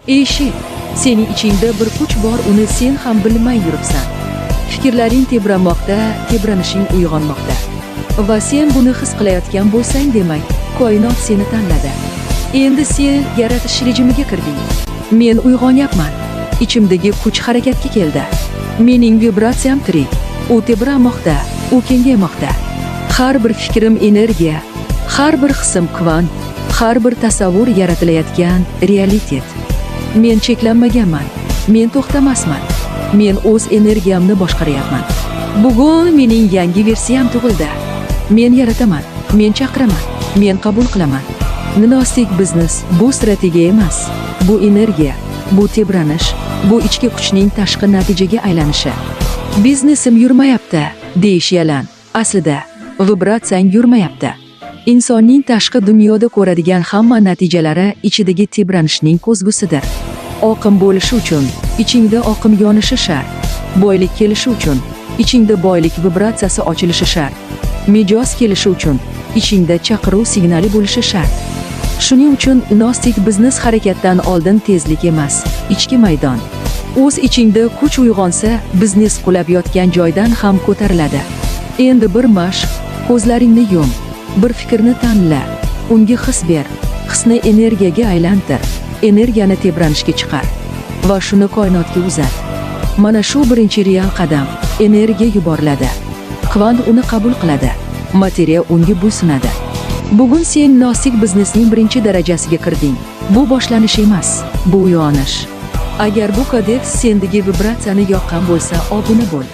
Eshit, sening ichingda bir kuch bor, uni sen ham bilmay yuribsan. Fikrlaring tebramoqda, tebranishing uyg'onmoqda. Va sen buni his qilayotgan bo'lsang, demak, koinot seni tanladi. Endi sen yaratish rejimiga kirding. Men uyg'onyapman. Ichimdagi kuch harakatga keldi. Mening vibratsiyam tirik. U tebramoqda, u kengaymoqda. Har bir fikrim energiya, har bir hisim kvant, har bir tasavvur yaratilayotgan realitet. Men cheklanmaganman. Men to'xtamasman. Men o'z energiyamni boshqaryapman. Bugun mening yangi versiyam tug'ildi. Men yarataman, men chaqiraman, men qabul qilaman. Gnostik biznes bu strategiya emas, bu energiya, bu tebranish, bu ichki kuchning tashqi natijaga aylanishi. Biznesim yurmayapti, deyish yalan. Aslida vibratsiyang yurmayapti. Insonning tashqi dunyoda ko'radigan hamma natijalari ichidagi tebranishning ko'zgusidir. Oqim bo'lishi uchun ichingda oqim yonishi shart. Boylik kelishi uchun ichingda boylik vibratsiyasi ochilishi shart. Mijoz kelishi uchun ichingda chaqiruv signali bo'lishi shart. Shuning uchun gnostik biznes harakatdan oldin tezlik emas, ichki maydon. O'z ichingda kuch uyg'onsa, biznes qulab yotgan joydan ham ko'tariladi. Endi bir mashq, ko'zlaringni yum, bir fikrni tanla, unga his ber, hisni energiyaga aylantir, energiyani tebranishga chiqar va shuni koinotga uzat. Mana shu birinchi real qadam, energiya yuboriladi. Kvant uni qabul qiladi, materiya unga bo'ysunadi. Bugun sen gnostik biznesning birinchi darajasiga kirding. Bu boshlanish emas, bu uyg'onish. Agar bu kodeks sendagi vibratsiyani yoqqan bo'lsa, obuna bo'l.